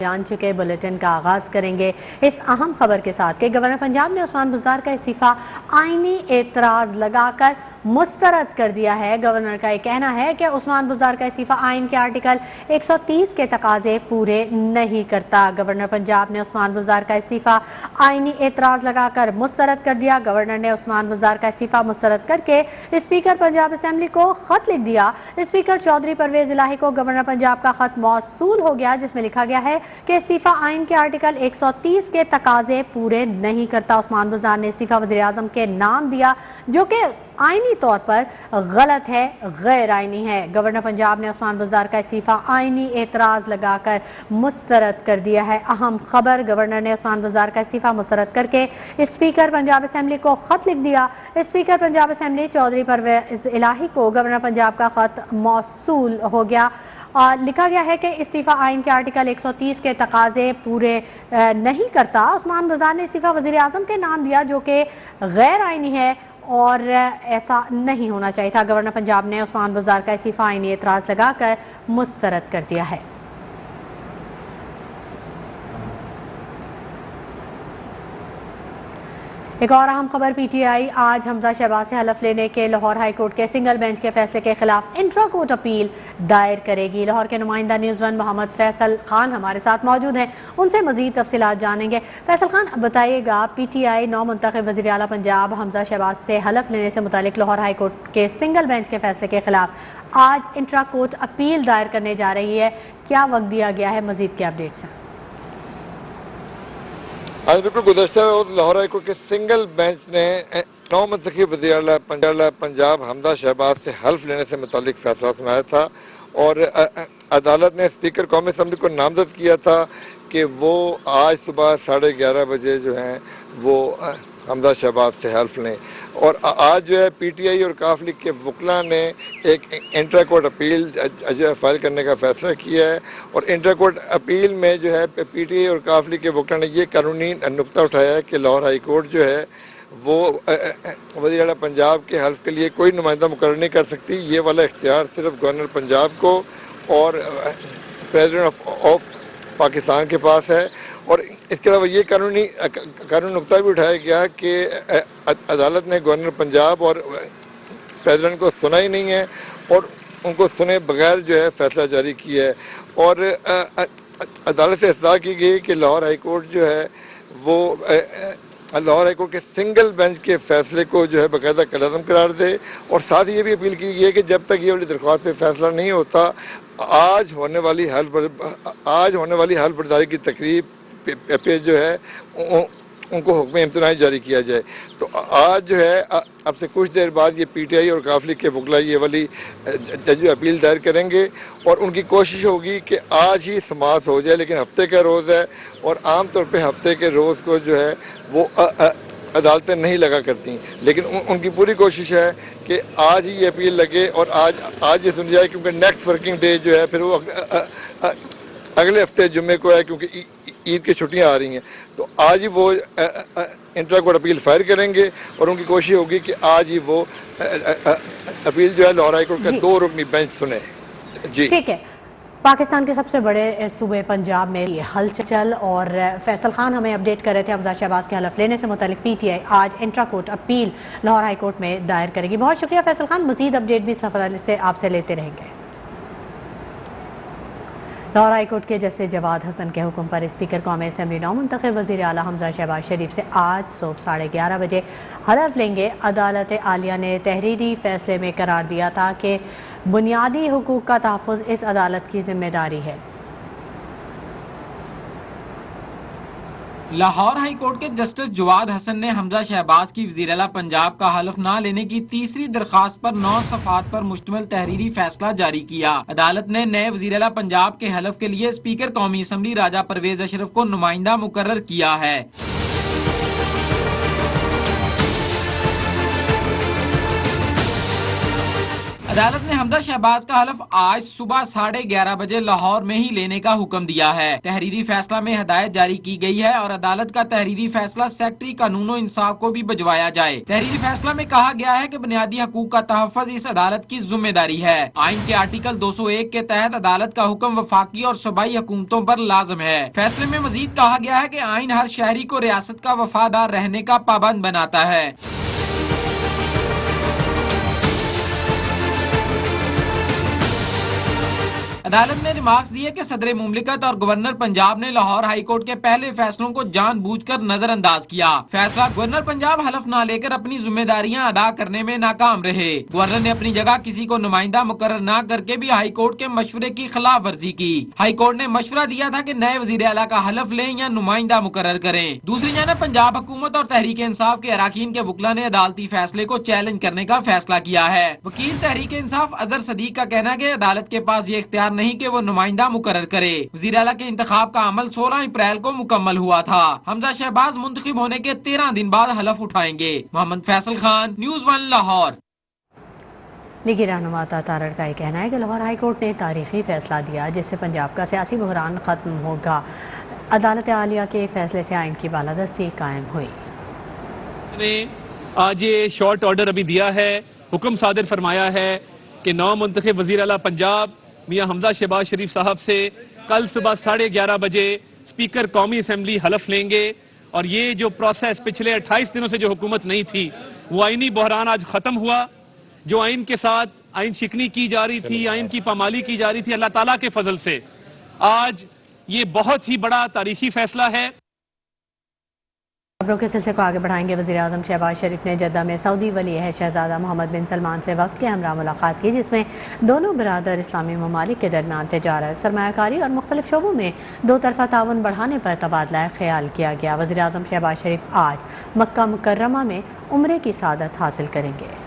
जान चुके बुलेटिन का आगाज करेंगे इस अहम खबर के साथ कि गवर्नर पंजाब ने उस्मान बुज़दार का इस्तीफा आईनी एतराज लगाकर मुस्तरद कर दिया है। गवर्नर का ये कहना है कि उस्मान बुज़दार का इस्तीफा आइन के आर्टिकल 130 के तकाजे पूरे नहीं करता। गवर्नर पंजाब ने उस्मान बुज़दार का इस्तीफा आईनी एतराज लगाकर मुस्तरद कर दिया। गवर्नर ने उस्मान बुज़दार का इस्तीफा मुस्तरद करके स्पीकर पंजाब असेंबली को खत लिख दिया। स्पीकर चौधरी परवेज इलाही को गवर्नर पंजाब का खत मौसूल हो गया, जिसमें लिखा गया है कि इस्तीफा आइन के आर्टिकल 130 के तकाजे पूरे नहीं करता। उस्मान बुज़दार ने इस्तीफा वज़ीर आज़म के नाम दिया, जो कि आइनी तौर पर गलत है, गैर आइनी है। गवर्नर पंजाब ने उस्मान बुज़दार का इस्तीफा आइनी एतराज़ लगाकर मुस्तरद कर दिया है। अहम खबर, गवर्नर ने उस्मान बुज़दार का इस्तीफा मुस्तरद करके स्पीकर पंजाब असेंबली को खत लिख दिया। स्पीकर पंजाब असेंबली चौधरी परवेज इलाही को गवर्नर पंजाब का खत मौसूल हो गया। लिखा गया है कि इस्तीफा आइन के आर्टिकल 130 के तकाजे पूरे नहीं करता। उस्मान बुज़दार ने इस्तीफा वज़ीर आज़म के नाम दिया, जो कि गैर आइनी है और ऐसा नहीं होना चाहिए था। गवर्नर पंजाब ने उस्मान बुज़दार का इस्तीफा आइनी एतराज़ लगाकर मुस्तरद कर दिया है। एक और अहम खबर, पीटीआई आज हमजा शहबाज से हलफ लेने के लाहौर हाई कोर्ट के सिंगल बेंच के फैसले के खिलाफ इंट्रा कोर्ट अपील दायर करेगी। लाहौर के नुमाइंदा न्यूज़ वन मोहम्मद फैसल खान हमारे साथ मौजूद हैं, उनसे मजीद तफसीलात जानेंगे। फैसल खान, बताइएगा, पीटीआई नौ मुंतखब वज़ीर आला पंजाब हमजा शहबाज से हलफ लेने से मुतालिक लाहौर हाई कोर्ट के सिंगल बेंच के फैसले के खिलाफ आज इंट्रा कोर्ट अपील दायर करने जा रही है। क्या वक्त दिया गया है? मजीद के अपडेट्स हैं। आज बिल्कुल गुज़श्ता रोज़ लाहौर हाई कोर्ट के सिंगल बेंच ने नौ मुंतखब वज़ीर आला पंजाब हमजा शहबाज से हल्फ लेने से मुतालिक फैसला सुनाया था और अदालत ने स्पीकर कौमी असम्बली को नामजद किया था कि वो आज सुबह 11:30 बजे जो हैं वो हमजा शहबाज से हल्फ लें। और आज जो है पीटीआई और काफ लीग के वकला ने एक इंट्रा कोर्ट अपील जो है फाइल करने का फैसला किया है और इंट्रा कोर्ट अपील में जो है पीटीआई और काफ लीग के वकला ने ये कानूनी नुक्ता उठाया है कि लाहौर हाई कोर्ट जो है वो वज़ीर आला पंजाब के हल्फ के लिए कोई नुमाइंदा मुकर्रर नहीं कर सकती। ये वाला इख्तियार सिर्फ गवर्नर पंजाब को और प्रेसिडेंट ऑफ पाकिस्तान के पास है। और इसके अलावा ये कानूनी नुक्ता भी उठाया गया कि अदालत ने गवर्नर पंजाब और प्रेसिडेंट को सुना ही नहीं है और उनको सुने बगैर जो है फैसला जारी किया है। और अदालत से इस्तदा की गई कि लाहौर हाई कोर्ट जो है वो लाहौर हाई कोर्ट के सिंगल बेंच के फैसले को जो है बाकायदा कलअज़म करार दे। और साथ ही ये भी अपील की गई है कि जब तक ये वाली दरख्वास्त पे फैसला नहीं होता, आज होने वाली हल्फ बर्दारी की तकरीब पे जो है उनको हुक्म इम्तनाई जारी किया जाए। तो आज जो है अब से कुछ देर बाद ये पीटीआई और काफ लीग के वकला ये वाली जज अपील दायर करेंगे और उनकी कोशिश होगी कि आज ही समाअत हो जाए, लेकिन हफ्ते का रोज़ है और आम तौर पे हफ्ते के रोज़ को जो है वो अदालतें नहीं लगा करती, लेकिन उनकी पूरी कोशिश है कि आज ही ये अपील लगे और आज ये सुन जाए, क्योंकि नेक्स्ट वर्किंग डे जो है फिर वो अगले हफ्ते जुम्मे को है, क्योंकि ईद की छुट्टियां आ रही हैं। तो आज ही वो इंट्रा कोर्ट अपील फायर करेंगे और उनकी कोशिश होगी कि आज ही वो अपील जो है लाहौर हाई कोर्ट का 2 रुकनी बेंच सुने। जी ठीक है। पाकिस्तान के सबसे बड़े सूबे पंजाब में ये हलचल, और फैसल खान हमें अपडेट कर रहे थे हमजा शहबाज के हलफ लेने से मुतालिक पीटीआई आज intra court appeal Lahore high court में दायर करेगी। बहुत शुक्रिया फैसल खान, मजीद अपडेट भी सफर से आपसे लेते रहेंगे। लाहौर हाई कोर्ट के जस्टिस जवाद हसन के हुक्म पर स्पीकर कौमी असेंबली नौ मुंतखब वज़ीर आला हमजा शहबाज शरीफ से आज सुबह 11:30 बजे हलफ लेंगे। अदालत आलिया ने तहरीरी फैसले में करार दिया था कि बुनियादी हुकूक का तहफ़्फ़ुज़ इस अदालत की जिम्मेदारी है। लाहौर हाई कोर्ट के जस्टिस जवाद हसन ने हमजा शहबाज की वज़ीर आला पंजाब का हलफ न लेने की तीसरी दरख्वास्त पर 9 सफ़ात पर मुश्तमिल तहरीरी फैसला जारी किया। अदालत ने नए वज़ीर आला पंजाब के हलफ के लिए स्पीकर कौमी असम्बली राजा परवेज अशरफ को नुमाइंदा मुकर्रर किया है। अदालत ने हमजा शहबाज का हलफ आज सुबह 11:30 बजे लाहौर में ही लेने का हुक्म दिया है। तहरीरी फैसला में हदायत जारी की गई है और अदालत का तहरीरी फैसला सेक्रेटरी कानून और इंसाफ को भी भिजवाया जाए। तहरीरी फैसला में कहा गया है कि बुनियादी हकूक का तहफ़्फ़ुज़ इस अदालत की जिम्मेदारी है। आइन के आर्टिकल 201 के तहत अदालत का हुक्म वफाकी और सूबाई हुकूमतों पर लाजिम है। फैसले में मजीद कहा गया है कि आइन हर शहरी को रियासत का वफादार रहने का पाबंद बनाता है। अदालत ने रिमार्क्स दिए कि सदर मुमलिकत और गवर्नर पंजाब ने लाहौर हाई कोर्ट के पहले फैसलों को जानबूझकर नजरअंदाज किया। फैसला गवर्नर पंजाब हलफ न लेकर अपनी जिम्मेदारियां अदा करने में नाकाम रहे। गवर्नर ने अपनी जगह किसी को नुमाइंदा मुकर्रर न करके भी हाई कोर्ट के मशवरे की खिलाफ वर्जी की। हाई कोर्ट ने मशवरा दिया था कि नए वजीर आला का हलफ लें या नुमाइंदा मुकर्रर करें। दूसरी जानब पंजाब हुकूमत और तहरीक इंसाफ के अराकीन के वकला ने अदालती फैसले को चैलेंज करने का फैसला किया है। वकील तहरीक इंसाफ अजहर सदीक का कहना है कि अदालत के पास ये इख्तियार नहीं कि वो नुमाइंदा मुकर्रर करे। वज़ीर आला के इंतखाब का अमल 16 अप्रैल को मुकम्मल हुआ था। हमजा शहबाज मुंतखब होने के 13 दिन बाद हलफ उठाएंगे। मोहम्मद फैसल खान, न्यूज़ 1 लाहौर। लीगी रहनुमा तारड़ का ये कहना है कि लाहौर हाई कोर्ट ने तारीखी फैसला दिया जिससे पंजाब का सियासी बहरान खत्म होगा। अदालत आलिया के फैसले से आइन की बालादस्ती कायम हुई। ने आज ये शॉर्ट ऑर्डर अभी दिया है, हुक्म सादिर फरमाया है कि नौ मुंतखब वज़ीर आला पंजाब मियां हमजा शहबाज शरीफ साहब से कल सुबह 11:30 बजे स्पीकर कौमी असम्बली हलफ लेंगे। और ये जो प्रोसेस पिछले 28 दिनों से जो हुकूमत नहीं थी, वो आइनी बहरान आज ख़त्म हुआ। जो आइन के साथ आइन शिकनी की जा रही थी, आइन की पामाली की जा रही थी, अल्लाह ताला के फजल से आज ये बहुत ही बड़ा तारीखी फैसला है। खबरों के सिलसिले को आगे बढ़ाएंगे। वज़ीर आज़म शहबाज शरीफ ने जद्दा में सऊदी वली अहद शहजादा मोहम्मद बिन सलमान से वक्त के हमरा मुलाकात की, जिसमें दोनों बिरादर इस्लामी ममालिक के दरमियान तिजारत, सरमायाकारी और मुख्तलिफ शोबों में दो तरफ़ा ताउन बढ़ाने पर तबादला ख्याल किया गया। वज़ीर आज़म शहबाज शरीफ आज मक्का मुकर्रमा में उम्रे की सादत हासिल करेंगे।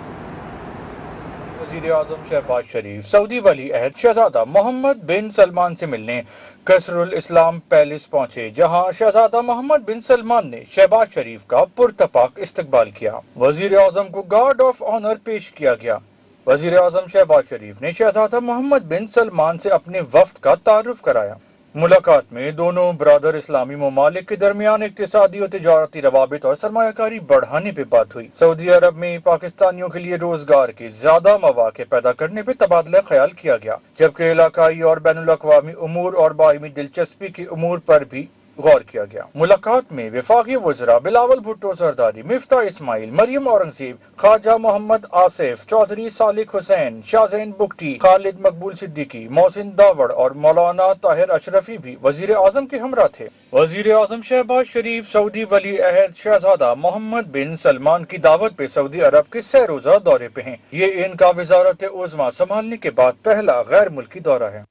वज़ीर आज़म शहबाज शरीफ सऊदी वली अहद शहजादा मोहम्मद बिन सलमान से मिलने कसरुल इस्लाम पैलेस पहुंचे, जहां शहजादा मोहम्मद बिन सलमान ने शहबाज शरीफ का पुरतपाक इस्तकबाल किया। वज़ीर आज़म को गार्ड ऑफ ऑनर पेश किया गया। वज़ीर आज़म शहबाज शरीफ ने शहजादा मोहम्मद बिन सलमान से अपने वफ्द का तारुफ कराया। मुलाकात में दोनों बरादर इस्लामी ममालिक के दरमियान इक्तिसादी और तिजारती रवाबित और सरमायाकारी बढ़ाने पे बात हुई। सऊदी अरब में पाकिस्तानियों के लिए रोजगार के ज्यादा मौके पैदा करने पे तबादला ख्याल किया गया, जबकि इलाकाई और बैनुल-अक़वामी उमूर और बाहिमी दिलचस्पी के उमूर पर भी गौर किया गया। मुलाकात में वफाकी वज़रा बिलावल भुट्टो सरदारी, मिफ्ता इस्माइल, मरियम औरंगज़ेब, ख्वाजा मोहम्मद आसिफ, चौधरी सालिक हुसैन, शाहज़ैन बुगटी, खालिद मकबूल सिद्दीकी, मोहसिन दावड़ और मौलाना ताहिर अशरफी भी वज़ीर आज़म के हमरा थे। वज़ीर आज़म शहबाज शरीफ सऊदी वली अहद शहजादा मोहम्मद बिन सलमान की दावत पे सऊदी अरब के 6 रोज़ा दौरे पे हैं। ये इनका वज़ारत उज़्मा संभालने के बाद पहला गैर मुल्की दौरा है।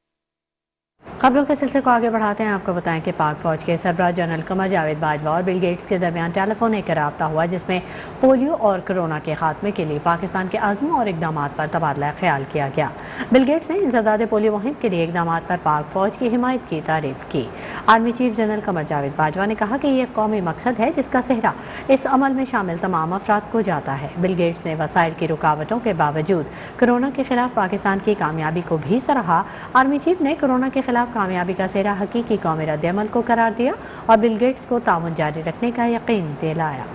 खबरों के सिलसिले को आगे बढ़ाते हैं। आपको बताएं कि पाक फौज के सरबराह जनरल कमर जावेद बाजवा और बिल गेट्स के दरमियान टेलीफोन एक राब्ता हुआ, जिसमें पोलियो और कोरोना के खात्मे के लिए पाकिस्तान के अज़्म और इकदाम पर तबादला ख्याल किया गया। बिल गेट्स ने इंसदाद पोलियो मुहिम के लिए इकदाम पर पाक फौज की हिमायत की तारीफ की। Army chief general Qamar Javed Bajwa ने कहा कि यह कौमी मकसद है जिसका सेहरा इस अमल में शामिल तमाम अफराद को जाता है। बिल गेट्स ने वसाइल की रुकावटों के बावजूद कोरोना के खिलाफ पाकिस्तान की कामयाबी को भी सराहा। आर्मी चीफ ने कोरोना के खिलाफ कामयाबी का सेहरा हकीकी कौमी रद्द-ए-अमल को करार दिया और बिल गेट्स को ताउन जारी रखने का यकीन दिलाया।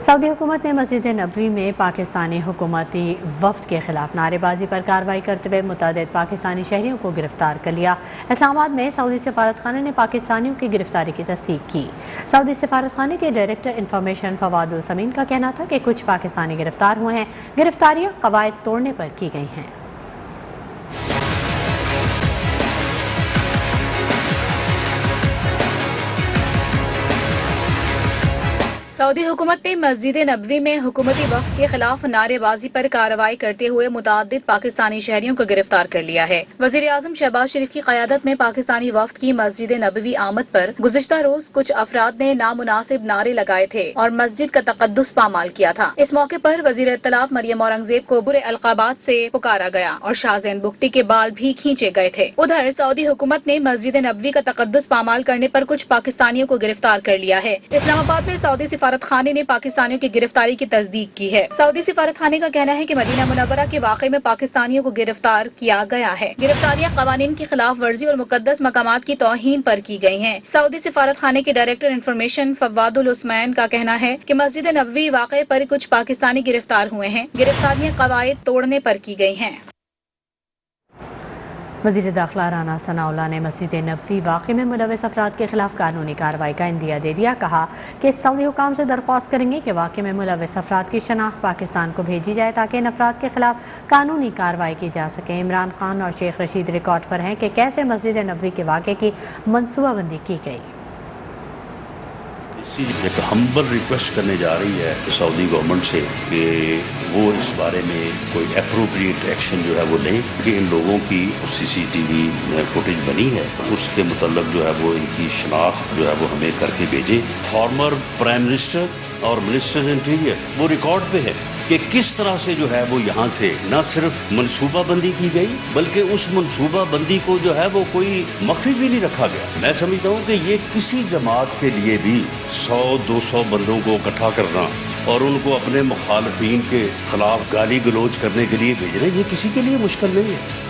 सऊदी हुकूमत ने मस्जिद नबवी में पाकिस्तानी हुकूमती वफ्द के खिलाफ नारेबाजी पर कार्रवाई करते हुए मुतअद्दिद पाकिस्तानी शहरियों को गिरफ्तार कर लिया। इस्लामाबाद में सऊदी सफारत खाने ने पाकिस्तानियों की गिरफ्तारी की तस्दीक की। सऊदी सफारत खाने के डायरेक्टर इंफॉर्मेशन फवाद समीन का कहना था कि कुछ पाकिस्तानी गिरफ्तार हुए हैं। गिरफ्तारियां कवायद तोड़ने पर की गई हैं। सऊदी हुकूमत ने मस्जिद नबवी में हुकूमती वफ्द के खिलाफ नारेबाजी पर कार्रवाई करते हुए मुतअद्दिद पाकिस्तानी शहरियों को गिरफ्तार कर लिया है। वज़ीर आज़म शहबाज शरीफ की क़यादत में पाकिस्तानी वफ्द की मस्जिद नबवी आमद पर गुज़िश्ता रोज कुछ अफराद ने नामुनासिब नारे लगाए थे और मस्जिद का तक़द्दुस पामाल किया था। इस मौके पर वज़ीर इत्तलात मरियम औरंगज़ेब को बुरे अलक़ाबात से पुकारा गया और शाहज़ैन बुगटी के बाल भी खींचे गए थे। उधर सऊदी हुकूमत ने मस्जिद नबवी का तक़द्दुस पामाल करने पर कुछ पाकिस्तानियों को गिरफ्तार कर लिया है। इस्लामाबाद में सऊदी سفارت خانے نے پاکستانیوں کی گرفتاری کی تصدیق کی ہے۔ سعودی سفارت خانے کا کہنا ہے کہ مدینہ منورہ کے واقعے میں پاکستانیوں کو گرفتار کیا گیا ہے۔ گرفتاریاں قوانین کی خلاف ورزی اور مقدس مقامات کی توہین پر کی گئی ہیں۔ سعودی سفارت خانے کے ڈائریکٹر انفارمیشن فواد العثمان کا کہنا ہے کہ مسجد نبوی واقعے پر کچھ پاکستانی گرفتار ہوئے ہیں۔ گرفتاریاں قواعد توڑنے پر کی گئی ہیں۔ وزیر داخلہ رانا ثناء اللہ نے مسجد نبوی واقعے میں ملوث افراد کے خلاف قانونی کارروائی کا عندیہ دے دیا۔ کہا کہ سعودی حکام سے درخواست کریں گے کہ واقعے میں ملوث افراد کی شناخت پاکستان کو بھیجی جائے تاکہ ان افراد کے خلاف قانونی کارروائی کی جا سکے۔ عمران خان اور شیخ رشید ریکارڈ پر ہیں کہ کیسے مسجد نبوی کے واقعے کی منصوبہ بندی کی گئی۔ ایک ہمبل ریکویسٹ کرنے جا رہی ہے سعودی گورنمنٹ سے کہ وہ اس بارے میں کوئی اپروپریٹ ایکشن جو ہے وہ لیں کہ ان لوگوں کی سی سی ٹی وی فوٹیج بنی ہے اس کے متعلق جو ہے وہ ان کی شناخت جو ہے وہ ہمیں کر کے بھیجیں۔ فارمر پرائم منسٹر اور منسٹر انٹیریئر وہ ریکارڈ پہ ہے کہ کس طرح سے جو ہے وہ یہاں سے نہ صرف منصوبہ بندی کی گئی بلکہ اس منصوبہ بندی کو جو ہے وہ کوئی مخفی بھی نہیں رکھا گیا۔ میں سمجھتا ہوں کہ یہ کسی جماعت کے لیے بھی 100-200 بندوں کو اکٹھا کرنا اور ان کو اپنے مخالفین کے خلاف گالی گلوچ کرنے کے لیے بھیجنا یہ کسی کے لیے مشکل نہیں ہے۔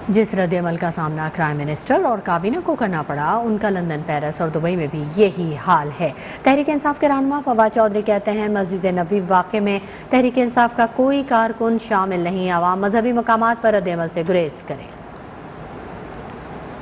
جس رد عمل کا سامنا پرائم منسٹر اور کابینہ کو کرنا پڑا ان کا لندن، پیرس اور دبئی میں بھی یہی حال ہے۔ تحریک انصاف کے رہنما فواد چودھری کہتے ہیں مسجد نبوی واقعے میں تحریک انصاف کا کوئی کارکن شامل نہیں، عوام مذہبی مقامات پر رد عمل سے گریز کریں۔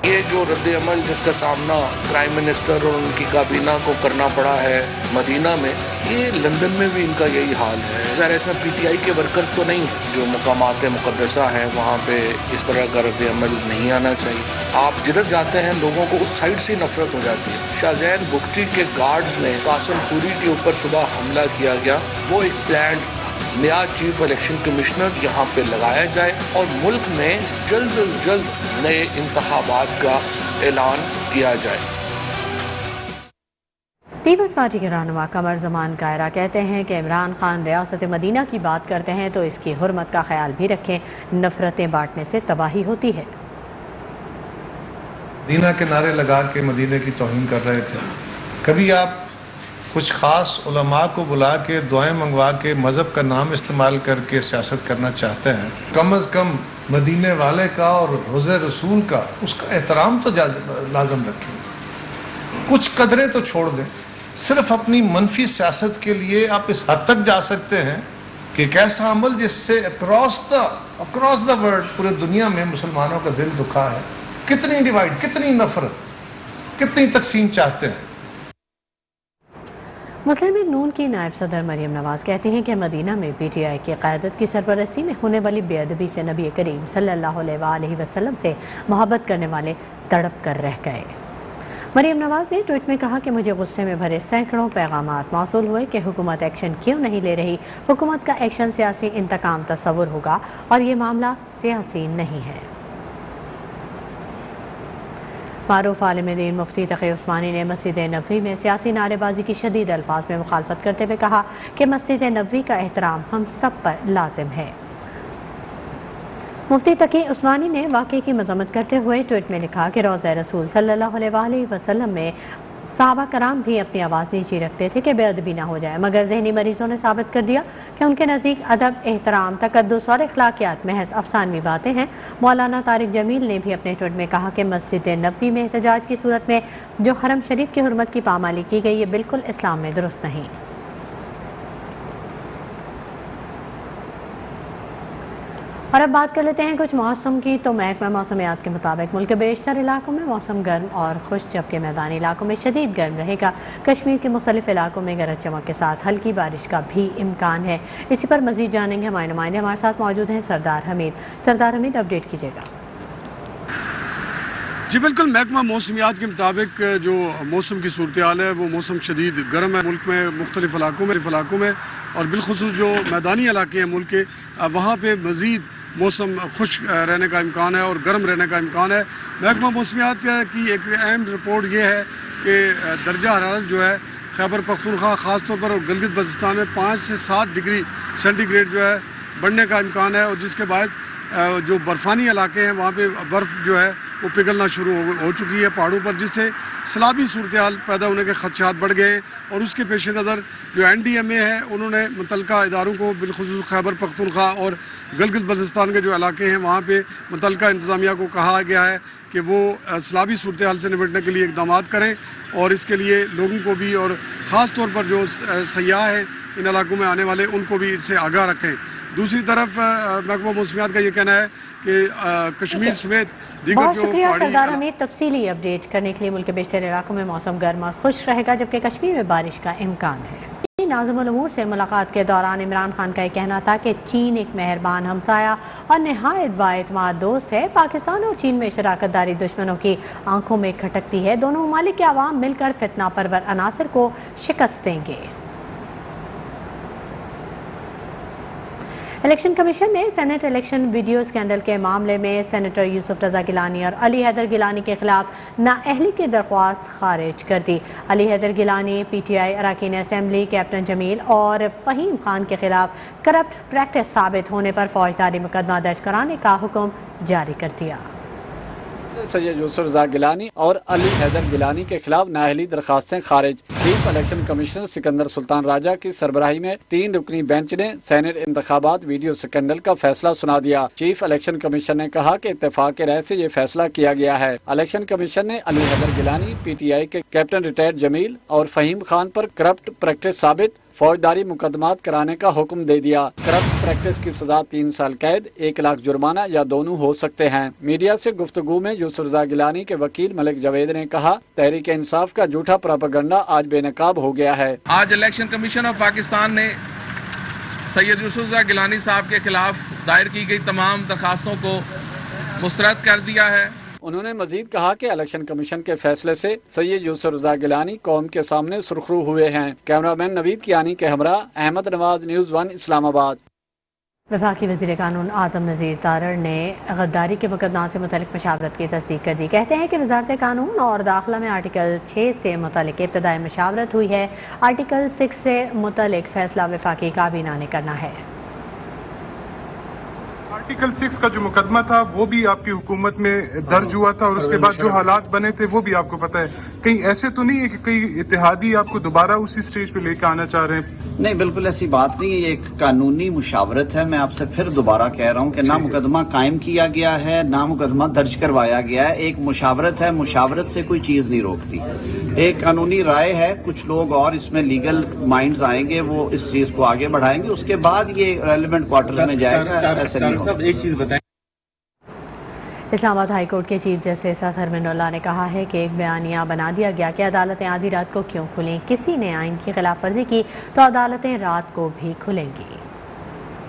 یہ جو رد عمل جس کا سامنا پرائم منسٹر اور ان کی کابینہ کو کرنا پڑا ہے مدینہ میں، یہ لندن میں بھی ان کا یہی حال ہے۔ ظاہر ہے اس میں پی ٹی آئی کے ورکرز تو نہیں ہیں، جو مقامات مقدسہ ہیں وہاں پہ اس طرح کا رد عمل نہیں آنا چاہیے۔ آپ جدھر جاتے ہیں لوگوں کو اس سائڈ سے نفرت ہو جاتی ہے۔ شاہ زین بگٹی کے گارڈز نے قاسم سوری کے اوپر صبح حملہ کیا گیا، وہ ایک پلان تھا۔ نیا چیف الیکشن کمشنر یہاں پہ لگایا جائے اور ملک میں جلد از جلد نئے انتخابات کا اعلان کیا جائے۔ پیپلز پارٹی کے رہنما قمر زمان کائرہ کہتے ہیں کہ عمران خان ریاست مدینہ کی بات کرتے ہیں تو اس کی حرمت کا خیال بھی رکھیں، نفرتیں بانٹنے سے تباہی ہوتی ہے۔ مدینہ کے نعرے لگا کے مدینہ کی توہین کر رہے تھے۔ کبھی آپ کچھ خاص علماء کو بلا کے دعائیں منگوا کے مذہب کا نام استعمال کر کے سیاست کرنا چاہتے ہیں، کم از کم مدینے والے کا اور روضہ رسول کا اس کا احترام تو لازم رکھیں، کچھ قدریں تو چھوڑ دیں۔ صرف اپنی منفی سیاست کے لیے آپ اس حد تک جا سکتے ہیں کہ ایک ایسا عمل جس سے اکراس دا ورلڈ پورے دنیا میں مسلمانوں کا دل دکھا ہے، کتنی ڈیوائیڈ، کتنی نفرت، کتنی تقسیم چاہتے ہیں۔ مسلم لیگ نون کی نائب صدر مریم نواز کہتی ہیں کہ مدینہ میں پی ٹی آئی کی قیادت کی سرپرستی میں ہونے والی بے ادبی سے نبی کریم صلی اللہ علیہ وآلہ وسلم سے محبت کرنے والے تڑپ کر رہ گئے۔ مریم نواز نے ٹویٹ میں کہا کہ مجھے غصے میں بھرے سینکڑوں پیغامات موصول ہوئے کہ حکومت ایکشن کیوں نہیں لے رہی۔ حکومت کا ایکشن سیاسی انتقام تصور ہوگا اور یہ معاملہ سیاسی نہیں ہے۔ معروف عالم دین مفتی تقی عثمانی نے مسجد نبوی میں سیاسی نعرے بازی کی شدید الفاظ میں مخالفت کرتے ہوئے کہا کہ مسجد نبوی کا احترام ہم سب پر لازم ہے۔ مفتی تقی عثمانی نے واقعے کی مذمت کرتے ہوئے ٹویٹ میں لکھا کہ روضہ رسول صلی اللہ علیہ وآلہ وسلم میں صحابہ کرام بھی اپنی آواز نیچی رکھتے تھے کہ بے ادبی نہ ہو جائے، مگر ذہنی مریضوں نے ثابت کر دیا کہ ان کے نزدیک ادب، احترام، تقدس اور اخلاقیات محض افسانوی باتیں ہیں۔ مولانا طارق جمیل نے بھی اپنے ٹویٹ میں کہا کہ مسجد نبوی میں احتجاج کی صورت میں جو حرم شریف کی حرمت کی پامالی کی گئی یہ بالکل اسلام میں درست نہیں۔ اور اب بات کر لیتے ہیں کچھ موسم کی، تو محکمہ موسمیات کے مطابق ملک کے بیشتر علاقوں میں موسم گرم اور خشک، جبکہ میدانی علاقوں میں شدید گرم رہے گا۔ کشمیر کے مختلف علاقوں میں گرج چمک کے ساتھ ہلکی بارش کا بھی امکان ہے۔ اسی پر مزید جانیں گے، ہمارے نمائندے ہمارے ساتھ موجود ہیں سردار حمید، اپڈیٹ کیجیے گا۔ جی بالکل، محکمہ موسمیات کے مطابق جو موسم کی صورتحال ہے وہ موسم شدید گرم ہے ملک میں مختلف علاقوں میں اور بالخصوص جو میدانی علاقے ہیں ملک کے، وہاں پہ مزید موسم خشک رہنے کا امکان ہے اور گرم رہنے کا امکان ہے۔ محکمہ موسمیات کی ایک اہم رپورٹ یہ ہے کہ درجہ حرارت جو ہے خیبر پختونخوا خاص طور پر اور گلگت بلتستان میں 5 سے 7 ڈگری سینٹی گریڈ جو ہے بڑھنے کا امکان ہے، اور جس کے باعث جو برفانی علاقے ہیں وہاں پہ برف جو ہے वो पिघलना शुरू हो चुकी है पहाड़ों पर, जिससे सैलाबी सूरत हाल पैदा होने के खदशात बढ़ गए। और उसके पेश नज़र जो NDMA है उन्होंने मुतल्लिका इदारों को बिलखुसूस खैबर पख्तूनख्वा और गिलगित बल्तिस्तान के जो इलाके हैं वहाँ पे मुतल्लिका इंतज़ामिया को कहा गया है कि वो सैलाबी सूरत हाल से निपटने के लिए इक़दाम करें और इसके लिए लोगों को भी और ख़ास तौर पर जो सयाह हैं इन इलाकों में आने वाले उनको भी इससे आगाह रखें। दूसरी तरफ महकमा मौसमियात का ये कहना है कि कश्मीर समेत दीगर बहुत जो शुक्रिया पहाड़ी सरदार हमीद, तफसीली अपडेट करने के लिए। मुल्क के बेशतर इलाकों में मौसम गर्म और खुश रहेगा जबकि कश्मीर में बारिश का इम्कान है। नाज़िमुल उमूर से मुलाकात के दौरान इमरान खान का यह कहना था कि चीन एक मेहरबान हमसाया और नहायत बाएतमाद दोस्त है। पाकिस्तान और चीन में शराकतदारी दुश्मनों की आंखों में खटकती है। दोनों ममालिक के अवाम मिलकर फितना परवर अनासर को शिकस्त देंगे। इलेक्शन कमीशन ने सेनेट इलेक्शन वीडियो स्कैंडल के मामले में सेनेटर यूसुफ रजा गिलानी और अली हैदर गिलानी के खिलाफ नाअहली की दरख्वास्त खारिज कर दी। अली हैदर गिलानी PTI अरकान असेंबली कैप्टन जमील और फ़हीम खान के खिलाफ करप्ट प्रैक्टिस साबित होने पर फौजदारी मुकदमा दर्ज कराने का हुक्म जारी कर दिया। सैयद यूसुफ रजा गिलानी और अली हैदर गिलानी के खिलाफ नाअहली दरखास्तें खारिज। Chief election commissioner Sikandar Sultan Raja की सरबराही में 3 रुकनी बेंच ने सेनेट इंतखाबात वीडियो स्कैंडल का फैसला सुना दिया। चीफ इलेक्शन कमिश्नर ने कहा कि इत्तेफाक के राय से ये फैसला किया गया है। इलेक्शन कमीशन ने अली हैदर गिलानी, PTI के कैप्टन रिटायर्ड जमील और फ़हीम खान पर करप्ट प्रैक्टिस साबित फौजदारी मुकदमात कराने का हुक्म दे दिया। करप्ट प्रैक्टिस की सजा 3 साल कैद, 1 लाख जुर्माना या दोनों हो सकते हैं। मीडिया से गुफ्तगू में यूसुफ रजा गिलानी के वकील मलिक जावेद ने कहा, तहरीक इंसाफ का झूठा प्रोपेगेंडा आज बेनकाब हो गया है। आज इलेक्शन कमीशन ऑफ पाकिस्तान ने सैयद यूसुफ रजा गिलानी साहब के खिलाफ दायर की गई तमाम दरखास्तों को मुस्तरद कर दिया है। उन्होंने मजीद कहा कि इलेक्शन कमीशन के फैसले से सैयद यूसुफ रजा गिलानी कौम के सामने सुर्खरू हुए हैं। कैमरामैन नवीद कियानी के हमरा अहमद नवाज, न्यूज़ 1 इस्लामाबाद। वफाकी वज़ीर कानून आज़म नज़ीर तारड़ ने गद्दारी के मुकदमा से मुतल्लिक़ मशावरत की तस्दीक कर दी। कहते हैं कि वज़ारत कानून और दाखिला में आर्टिकल 6 से मुतल्लिक़ इब्तदाई मशावरत हुई है। आर्टिकल 6 से मुतल्लिक़ फैसला वफाकी काबीना ने करना है। आर्टिकल 6 का जो मुकदमा था वो भी आपकी हुकूमत में दर्ज हुआ था और उसके बाद जो हालात बने थे वो भी आपको पता है। कहीं ऐसे तो नहीं है कि कई इत्तेहादी आपको दोबारा उसी स्टेज पे लेकर आना चाह रहे हैं? नहीं, बिल्कुल ऐसी बात नहीं है। ये एक कानूनी मुशावरत है। मैं आपसे फिर दोबारा कह रहा हूँ कि ना मुकदमा कायम किया गया है ना मुकदमा दर्ज करवाया गया है। एक मुशावरत है, मुशावरत से कोई चीज नहीं रोकती। एक कानूनी राय है, कुछ लोग और इसमें लीगल माइंड्स आएंगे, वो इस चीज को आगे बढ़ाएंगे, उसके बाद ये रेलेवेंट क्वार्टर्स में जाएगा। ऐसे नहीं होगा। एक चीज बताएं, इस्लामाबाद हाई कोर्ट के चीफ जस्टिस अतहर मिनुल्लाह ने कहा है कि एक बयानिया बना दिया गया कि अदालतें आधी रात को क्यों खुलें। किसी ने आइन की खिलाफ वर्जी की तो अदालतें रात को भी खुलेंगी।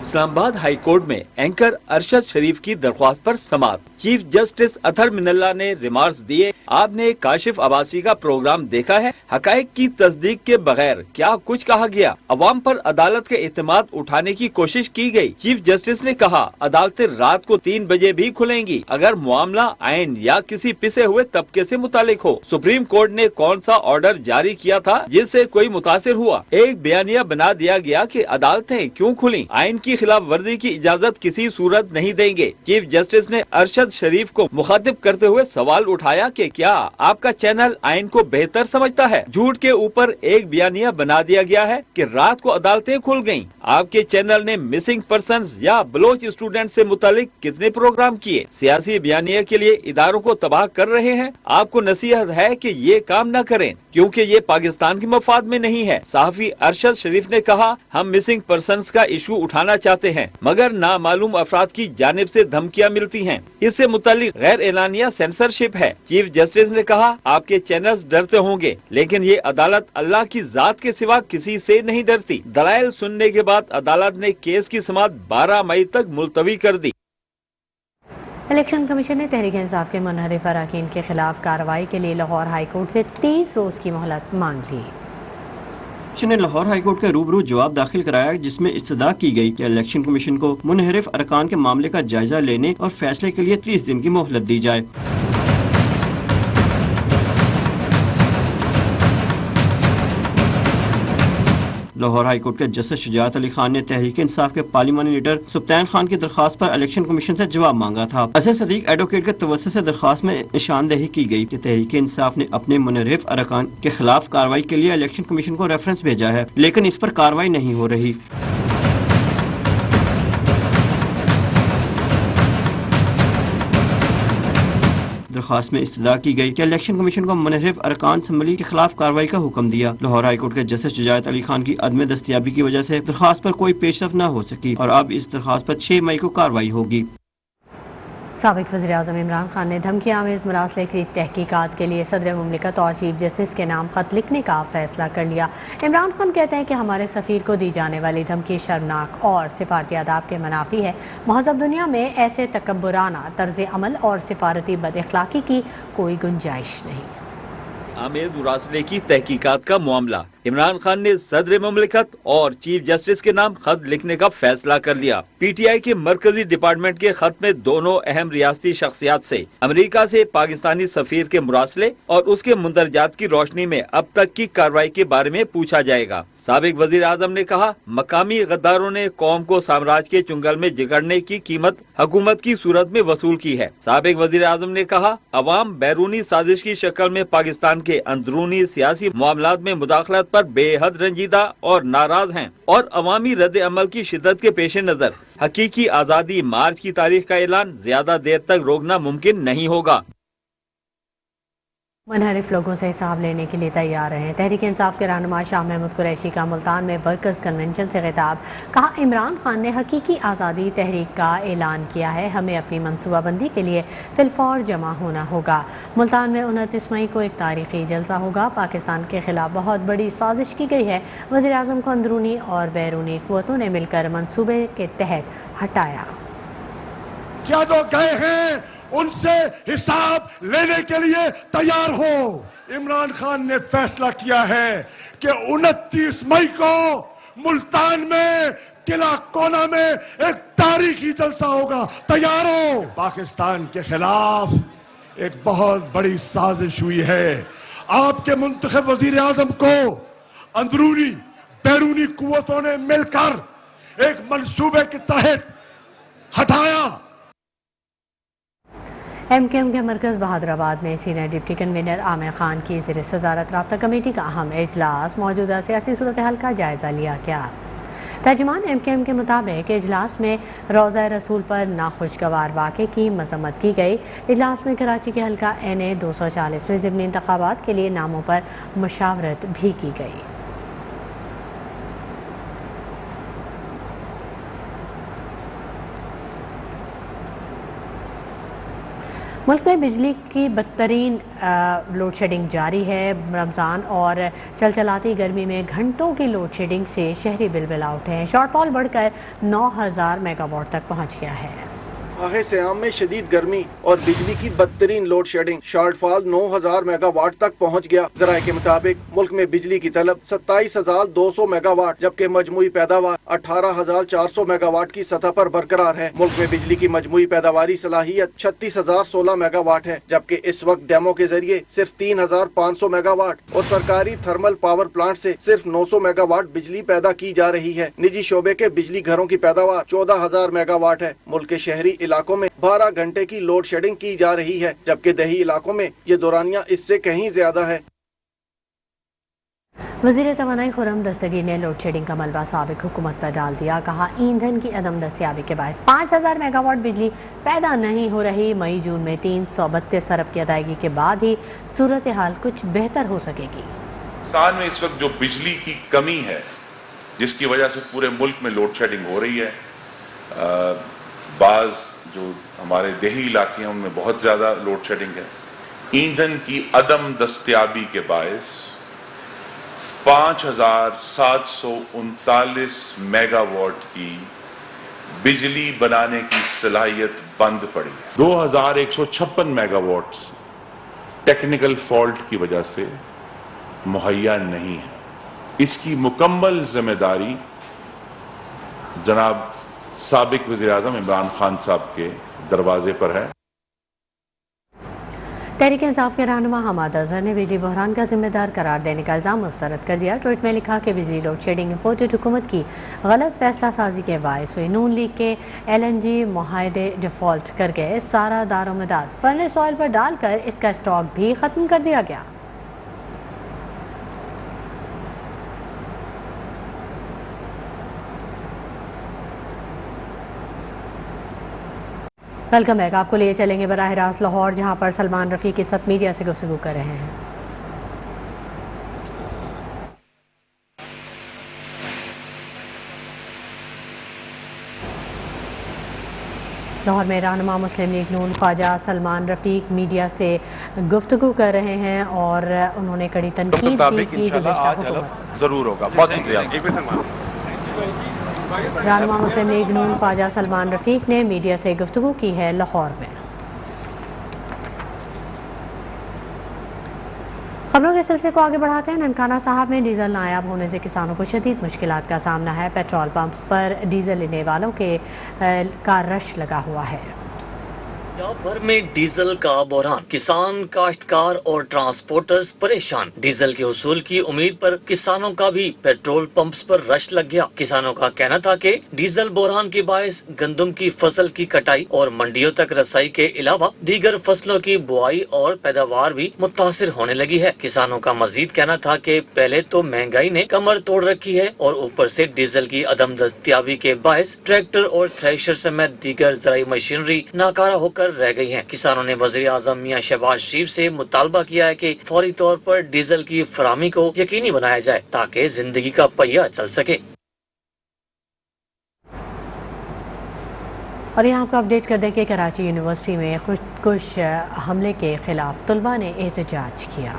इस्लामाबाद हाई कोर्ट में एंकर अरशद शरीफ की दरख्वास्त पर समाअत। चीफ जस्टिस अतहर मिनुल्लाह ने रिमार्क्स दिए, आपने काशिफ अब्बासी का प्रोग्राम देखा है? हकायक की तस्दीक के बगैर क्या कुछ कहा गया। अवाम पर अदालत के एतमाद उठाने की कोशिश की गई। चीफ जस्टिस ने कहा, अदालतें रात को 3 बजे भी खुलेंगी अगर मामला आइन या किसी पिसे हुए तबके से मुतालिक हो। सुप्रीम कोर्ट ने कौन सा ऑर्डर जारी किया था जिससे कोई मुतासिर हुआ? एक बयानिया बना दिया गया कि अदालतें क्यों खुली, आइन की खिलाफ वर्जी की इजाजत किसी सूरत नहीं देंगे। चीफ जस्टिस ने अरशद शरीफ को मुखातिब करते हुए सवाल उठाया कि क्या आपका चैनल आइन को बेहतर समझता है? झूठ के ऊपर एक बयानिया बना दिया गया है कि रात को अदालतें खुल गयी। आपके चैनल ने मिसिंग पर्सन्स या बलोच स्टूडेंट से मुतालिक कितने प्रोग्राम किए? सियासी बयानिया के लिए इदारों को तबाह कर रहे हैं। आपको नसीहत है कि ये काम न करें क्योंकि ये पाकिस्तान के मफाद में नहीं है। सहाफी अरशद शरीफ ने कहा, हम मिसिंग पर्सन्स का इशू उठाना चाहते हैं मगर नामालूम अफराद की जानिब से धमकियां मिलती हैं। इससे मुतालिक गैर एलानिया सेंसरशिप है। चीफ जस्टिस ने कहा, आपके चैनल्स डरते होंगे लेकिन ये अदालत अल्लाह की जात के सिवा किसी से नहीं डरती। दलाइल सुनने के बाद अदालत ने केस की समाअत 12 मई तक मुलतवी कर दी। इलेक्शन कमीशन ने तहरीक इंसाफ के मुनहरिफ अरकान के खिलाफ कार्रवाई के लिए लाहौर हाई कोर्ट से 30 रोज की मोहलत मांग ली। ने लाहौर हाई कोर्ट का रूबरू जवाब दाखिल कराया जिसमें इस्तदा की गई कि इलेक्शन कमीशन को मुनहरिफ अरकान के मामले का जायजा लेने और फैसले के लिए 30 दिन की मोहलत दी जाए। लाहौर हाई कोर्ट के जस्टिस शुजात अली खान ने तहरीक इंसाफ के पार्लिमानी लीडर सुल्तान खान की दरख्वास्त पर इलेक्शन कमीशन से जवाब मांगा था। असद सदीक एडवोकेट के तवज्जुह से दरख्वास्त में निशानदेही की गई कि तहरीक इंसाफ ने अपने मुनहरिफ अरकान के खिलाफ कार्रवाई के लिए इलेक्शन कमीशन को रेफरेंस भेजा है, लेकिन इस पर कार्रवाई नहीं हो रही। दरख्वास्त में इस्तदा की गई कि इलेक्शन कमीशन को मुनहरिफ अरकान असम्बली के खिलाफ कार्रवाई का हुक्म दिया। लाहौर हाई कोर्ट के जस्टिस शुजात अली खान की अदम दस्तयाबी की वजह से दरख्वास्त पर कोई पेशरफ न हो सकी और अब इस दरख्वास्त पर 6 मई को कार्रवाई होगी। साबिक वज़ीर-ए-आज़म इमरान खान ने धमकी आमेज़ मरासले की तहकीकात के लिए सदर मुमलिकत और चीफ जस्टिस के नाम खत लिखने का फैसला कर लिया। इमरान खान कहते हैं कि हमारे सफ़ीर को दी जाने वाली धमकी शर्मनाक और सिफारती आदाब के मनाफी है। महज़ब दुनिया में ऐसे तकब्बुराना तर्ज़ अमल और सिफारती बदअखलाक़ी की कोई गुंजाइश नहीं। आमेज़ मुरासले की तहकीकात का मामला, इमरान खान ने सदर मुमलिकत और चीफ जस्टिस के नाम खत लिखने का फैसला कर लिया। पीटीआई के मरकजी डिपार्टमेंट के खत में दोनों अहम रियासती शख्सियात से अमेरिका से पाकिस्तानी सफीर के मुरासले और उसके मुंदरजात की रोशनी में अब तक की कार्रवाई के बारे में पूछा जाएगा। साबिक वजीर आजम ने कहा, मकामी गद्दारों ने कौम को साम्राज्य के चुंगल में जकड़ने की कीमत हुकूमत की सूरत में वसूल की है। साबिक वजीर आजम ने कहा, अवाम बैरूनी साजिश की शक्ल में पाकिस्तान के अंदरूनी सियासी मामलात में मुदाखलत पर बेहद रंजीदा और नाराज हैं और अवामी रद्द अमल की शिद्दत के पेश नजर हकीकी आज़ादी मार्च की तारीख का ऐलान ज्यादा देर तक रोकना मुमकिन नहीं होगा। मुनहरिफ लोगों से हिसाब लेने के लिए तैयार हैं। तहरीक इंसाफ के रहनुमा शाह महमूद कुरैशी का मुल्तान में वर्कर्स कन्वेंशन से खिताब। कहा, इमरान खान ने हकीकी आज़ादी तहरीक का ऐलान किया है, हमें अपनी मनसूबाबंदी के लिए फिलफौर जमा होना होगा। मुल्तान में 29 मई को एक तारीखी जलसा होगा। पाकिस्तान के खिलाफ बहुत बड़ी साजिश की गई है। वज़ीर आज़म को अंदरूनी और बैरूनी क़ुव्वतों ने मिलकर मनसूबे के तहत हटाया। क्या जो गए हैं उनसे हिसाब लेने के लिए तैयार हो। इमरान खान ने फैसला किया है कि 29 मई को मुल्तान में किला कोना में एक तारीखी जलसा होगा, तैयार हो। पाकिस्तान के खिलाफ एक बहुत बड़ी साजिश हुई है। आपके मुंतखब वजीर आजम को अंदरूनी बैरूनी कुव्वतों ने मिलकर एक मंसूबे के तहत हटाया। एमकेएम के मरकज़ बहादुराबाद में senior deputy convener Aamir Khan की ज़ेर सदारत राब्ता कमेटी का अहम इजलास। मौजूदा सियासी सूरत हाल का जायज़ा लिया गया। तर्जुमान एमकेएम के मुताबिक इजलास में रोज़ा रसूल पर नाखुशगवार वाक़े की मज़म्मत की गई। इजलास में कराची के हल्का NA 240 में ज़िमनी इंतखाबात के लिए नामों पर मुशावरत भी की गई। मुल्क में बिजली की बदतरीन लोड शेडिंग जारी है। रमज़ान और चलचलाती गर्मी में घंटों की लोड शेडिंग से शहरी बिलबिल आउट हैं। शॉर्टफॉल बढ़कर 9000 मेगावाट तक पहुंच गया है। माह सियाम में शदीद गर्मी और बिजली की बदतरीन लोड शेडिंग, शॉर्टफॉल 9000 मेगावाट तक पहुँच गया। ज़राए के मुताबिक मुल्क में बिजली की तलब 27200 मेगावाट जबकि मजमूई पैदावार 18400 मेगावाट की सतह पर बरकरार है। मुल्क में बिजली की मजमूई पैदावारी सलाहियत 36016 मेगावाट है जबकि इस वक्त डेमो के जरिए सिर्फ 3500 मेगावाट और सरकारी थर्मल पावर प्लांट से सिर्फ 900 मेगावाट बिजली पैदा की जा रही है। निजी शोबे के बिजली घरों की पैदावार 14000 मेगावाट है। मुल्क के शहरी इलाकों में 12 घंटे की लोड शेडिंग की जा रही है जबकि देही इलाकों में ये दौरानिया इससे कहीं ज्यादा है। वज़ीर तवानाई खुर्रम दस्तगीर ने लोड शेडिंग का मलबा साबिक हुकूमत पर डाल दिया। कहा, ईंधन की अदम दस्तयाबी के बायस 5000 मेगावाट बिजली पैदा नहीं हो रही। मई जून में 332 अरब की अदायगी के बाद ही सूरत हाल कुछ बेहतर हो सकेगी। पाकिस्तान में इस वक्त जो बिजली की कमी है जिसकी वजह से पूरे मुल्क में लोड शेडिंग हो रही है, बाज जो हमारे देही इलाके हैं उनमें बहुत ज़्यादा लोड शेडिंग है। ईंधन की अदम दस्तयाबी के बायस 5739 मेगावाट की बिजली बनाने की सलाहियत बंद पड़ी है। 2156 मेगावाट टेक्निकल फॉल्ट की वजह से मुहैया नहीं है। इसकी मुकम्मल जिम्मेदारी जनाब साबिक वज़ीर आज़म इमरान खान साहब के दरवाजे पर है। तहरीक इंसाफ के रहनुमा हमाद अजहर ने बिजली बहरान का जिम्मेदार करार देने का इल्ज़ाम मुस्तरद कर दिया। ट्वीट में लिखा कि बिजली लोड शेडिंग इम्पोर्टेड हुकूमत की गलत फैसला साजी के बायस हुई। नून लीग के LNG मुआहदे डिफ़ॉल्ट कर गए। सारा दारोमदार फर्नेस ऑयल पर डालकर इसका स्टॉक भी ख़त्म कर दिया गया। Welcome back. आपको लिए चलेंगे बराह रास्त लाहौर, जहां पर सलमान रफ़ीक इस वक्त मीडिया से गुफ्तगू कर रहे हैं। लाहौर में रहनुमा मुस्लिम लीग नून ख्वाजा सलमान रफ़ीक मीडिया से गुफ्तगू कर रहे हैं और उन्होंने कड़ी तनकीद भी की। जरूर होगा। बहुत शुक्रिया। रहनुमा मुस्लिम लीग नून ख्वाजा सलमान रफ़ीक ने मीडिया से गुफ्तगू की है लाहौर में। खबरों के सिलसिले को आगे बढ़ाते हैं। ननकाना साहब में डीजल नायाब होने से किसानों को शदीद मुश्किलात का सामना है। पेट्रोल पंप्स पर डीजल लेने वालों का रश लगा हुआ है। पंजाब भर में डीजल का बहरान, किसान, काश्तकार और ट्रांसपोर्टर्स परेशान। डीजल के हुसूल की उम्मीद पर किसानों का भी पेट्रोल पंप्स पर रश लग गया। किसानों का कहना था कि डीजल बहरान के बायस गंदम की फसल की कटाई और मंडियों तक रसाई के अलावा दीगर फसलों की बुआई और पैदावार भी मुतासिर होने लगी है। किसानों का मजीद कहना था कि पहले तो महंगाई ने कमर तोड़ रखी है और ऊपर से डीजल की अदम दस्तयाबी के बायस ट्रैक्टर और थ्रेशर समेत दीगर ज़राई मशीनरी नाकारा होकर रह गई हैं। किसानों ने वज़ीर आज़म मियां शहबाज शरीफ से मुतालबा किया है कि फौरी तौर पर डीजल की फराहमी को यकीनी बनाया जाए ताकि जिंदगी का पहिया चल सके। और यहाँ आपको अपडेट कर दें कि कराची यूनिवर्सिटी में खुदकुश हमले के खिलाफ तलबा ने एहतजाज किया।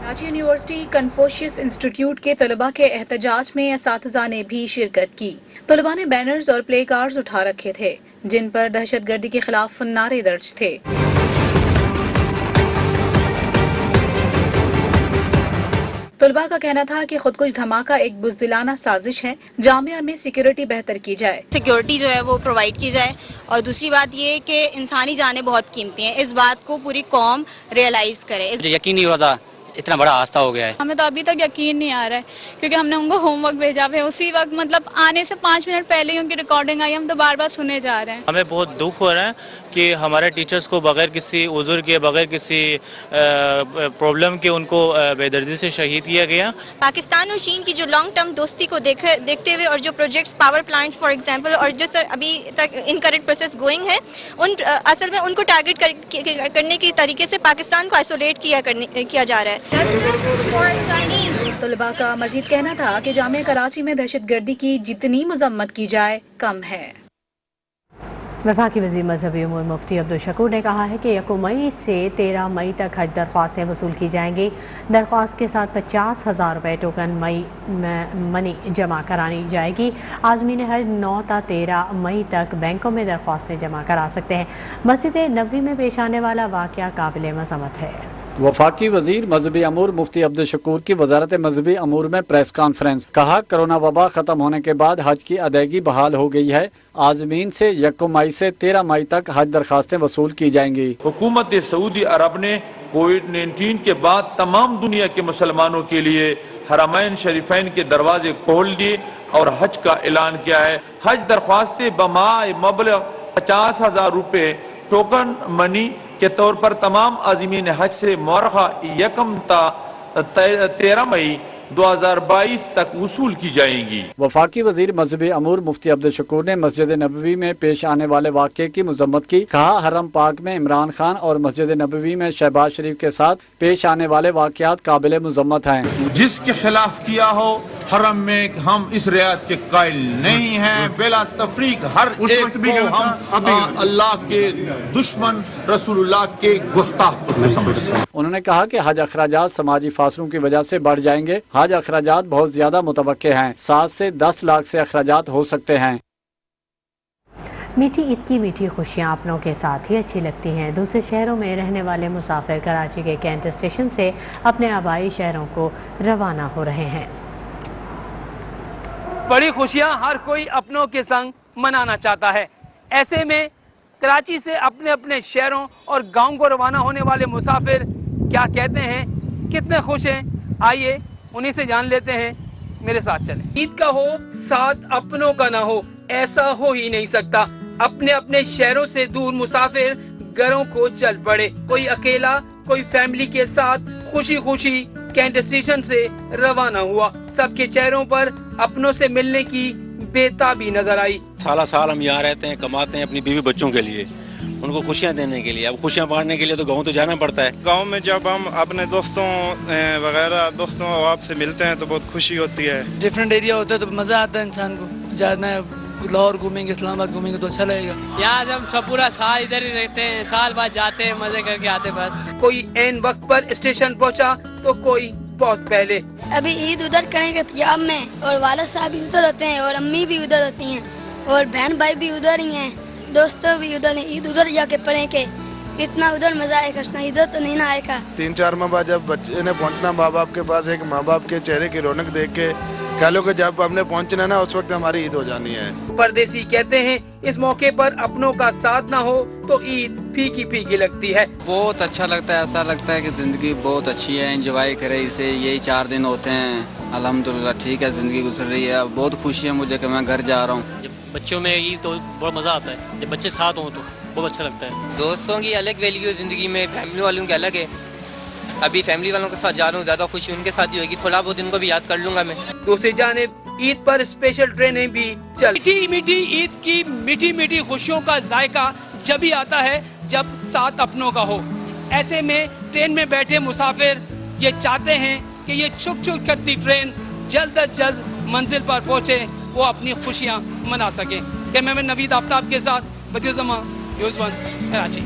कराची यूनिवर्सिटी कन्फोशियस इंस्टीट्यूट के तलबा के एहतजाज में असातिज़ा ने भी शिरकत की। तलबा ने बैनर्स और प्ले कार्ड्स उठा रखे थे जिन पर दहशतगर्दी के खिलाफ नारे दर्ज थे। तलबा का कहना था कि खुदकुश धमाका एक बुज़दिलाना साजिश है। जामिया में सिक्योरिटी बेहतर की जाए, सिक्योरिटी जो है वो प्रोवाइड की जाए। और दूसरी बात ये कि इंसानी जानें बहुत कीमती हैं, इस बात को पूरी कौम रियलाइज करे। यकीन नहीं होता इतना बड़ा हादसा हो गया है। हमें तो अभी तक यकीन नहीं आ रहा है क्योंकि हमने उनको होमवर्क भेजा है, उसी वक्त मतलब आने से 5 मिनट पहले ही उनकी रिकॉर्डिंग आई, हम तो बार बार सुने जा रहे हैं। हमें बहुत दुख हो रहा है कि हमारे टीचर्स को बगैर किसी उज़्र के, बगैर किसी प्रॉब्लम के उनको बेदर्दी से शहीद किया गया। पाकिस्तान और चीन की जो लॉन्ग टर्म दोस्ती को देखते हुए और जो projects, power plants for example, और जो सर अभी तक इनकरेक्ट प्रोसेस गोइंग है, उन असल में उनको टारगेट करने के तरीके से पाकिस्तान को आइसोलेट किया जा रहा है। तलबा का मजीद कहना था कि जामिया कराची में दहशतगर्दी की जितनी मजम्मत की जाए कम है। वफाकी वज़ीर मजहबी उमूर मुफ्ती अब्दुल शकूर ने कहा है कि 1 मई से 13 मई तक हज दरख्वास्तें वसूल की जाएंगी। दरख्वास्त के साथ 50,000 रुपये टोकन मनी जमा करानी जाएगी। आज़मीन हज 9 ta 13 मई तक बैंकों में दरख्वास्तें जमा करा सकते हैं। मस्जिद नबवी में पेश आने वाला वाक़या काबिल मज़म्मत है। वफाकी वजीर मजहबी अमूर मुफ्ती अब्दुल शकूर की वजारत मजहबी अमूर में प्रेस कॉन्फ्रेंस। कहा, कोरोना वबा खत्म होने के बाद हज की अदायगी बहाल हो गई है। आज़मीन से 1 मई से 13 मई तक हज दरखास्तें वसूल की जाएंगी। हुकूमत सऊदी अरब ने कोविड-19 के बाद तमाम दुनिया के मुसलमानों के लिए हरमैन शरीफैन के दरवाजे खोल दिए और हज का ऐलान किया है। हज दरख्वास्तें बमाए मबलग 50,000 रुपये टोकन मनी के तौर पर तमाम आज़मीन हज से मौरखा 1 ta 13 मई 2022 तक वसूल की जाएंगी। वफाकी वजीर मजहबी अमूर मुफ्ती अब्दुल शकूर ने मस्जिद नबवी में पेश आने वाले वाक़े की मजम्मत की। कहा, हरम पाक में इमरान खान और मस्जिद नबवी में शहबाज शरीफ के साथ पेश आने वाले वाक़यात काबिल मजम्मत हैं। जिसके खिलाफ किया हो हरम में हम इस रियायत के कायल नहीं हैं। बेला तफरीक हर एक को हम अल्लाह के दुश्मन, रसूलुल्लाह के गुस्ताख समझते हैं। उन्होंने कहा कि हज अखराजात समाजी फासलों की वजह से बढ़ जाएंगे। हज अखराजात बहुत ज्यादा मुतवक्के हैं, 7 से 10 लाख से अखराजात हो सकते हैं। मीठी ईद की मीठी खुशियाँ अपनों के साथ ही अच्छी लगती हैं। दूसरे शहरों में रहने वाले मुसाफिर कराची के कैंट स्टेशन से अपने आबाई शहरों को रवाना हो रहे हैं। बड़ी खुशियां हर कोई अपनों के संग मनाना चाहता है। ऐसे में कराची से अपने अपने शहरों और गाँव को रवाना होने वाले मुसाफिर क्या कहते हैं, कितने खुश हैं, आइए उन्हीं से जान लेते हैं, मेरे साथ चलें। ईद का हो साथ अपनों का ना हो, ऐसा हो ही नहीं सकता। अपने अपने शहरों से दूर मुसाफिर घरों को चल पड़े, कोई अकेला कोई फैमिली के साथ खुशी खुशी कैंट स्टेशन से रवाना हुआ। सबके चेहरों पर अपनों से मिलने की बेताबी नजर आई। साला साल हम यहाँ रहते हैं, कमाते हैं अपनी बीवी बच्चों के लिए, उनको खुशियाँ देने के लिए। अब खुशियाँ बांटने के लिए तो गाँव तो जाना पड़ता है। गांव में जब हम अपने दोस्तों वगैरह दोस्तों अहबाब से मिलते हैं तो बहुत खुशी होती है। डिफरेंट एरिया होता है तो मज़ा आता है इंसान को। जाना है लाहौर घूमेंगे, इस्लामाबाद घूमेंगे तो अच्छा लगेगा। यहाँ से हम सब पूरा साल इधर ही रहते हैं, साल बाद जाते हैं, मजे करके आते बस। कोई ऐन वक्त पर स्टेशन पहुँचा तो कोई बहुत पहले। अभी ईद उधर करेंगे पंजाब में और वालिद साहब भी उधर होते हैं और अम्मी भी उधर होती हैं और बहन भाई भी उधर ही हैं, दोस्तों भी उधर हैं। ईद उधर जाके पढ़ेंगे, इतना उधर मजा आएगा, इधर तो नहीं ना आएगा। 3-4 माह बाद जब बच्चे ने पहुंचना माँ बाप के पास, एक माँ बाप के चेहरे की रौनक देख के कह लो कि जब हमने पहुंचना ना उस वक्त हमारी ईद हो जानी है। परदेसी कहते हैं इस मौके पर अपनों का साथ ना हो तो ईद फीकी फीकी लगती है। बहुत अच्छा लगता है, ऐसा लगता है कि ज़िंदगी बहुत अच्छी है, एंजॉय करें इसे। यही 4 दिन होते हैं, अल्हम्दुलिल्लाह ठीक है, ज़िंदगी गुजर रही है। बहुत खुशी है मुझे कि मैं घर जा रहा हूँ। बच्चों में ईद तो बहुत मज़ा आता है, जब बच्चे साथ हों तो बहुत अच्छा लगता है। दोस्तों की अलग वैल्यू है ज़िंदगी में, फैमिली वालों की अलग है। अभी फैमिली वालों के साथ जा रहा हूँ, ज़्यादा खुशी उनके साथ ही होगी, थोड़ा बहुत इनको भी याद कर लूँगा मैं। दूसरी जानिब ईद पर स्पेशल ट्रेनें भी चल। मीठी मीठी ईद की मीठी मीठी खुशियों का जायका जब भी आता है जब साथ अपनों का हो। ऐसे में ट्रेन में बैठे मुसाफिर ये चाहते हैं कि ये छुक छुक करती ट्रेन जल्द अज जल्द मंजिल पर पहुँचे, वो अपनी खुशियाँ मना सकें। कैमरा मैन नवीद आफ्ताब के साथ बदियुज़्ज़मा, न्यूज़ 1 कराची।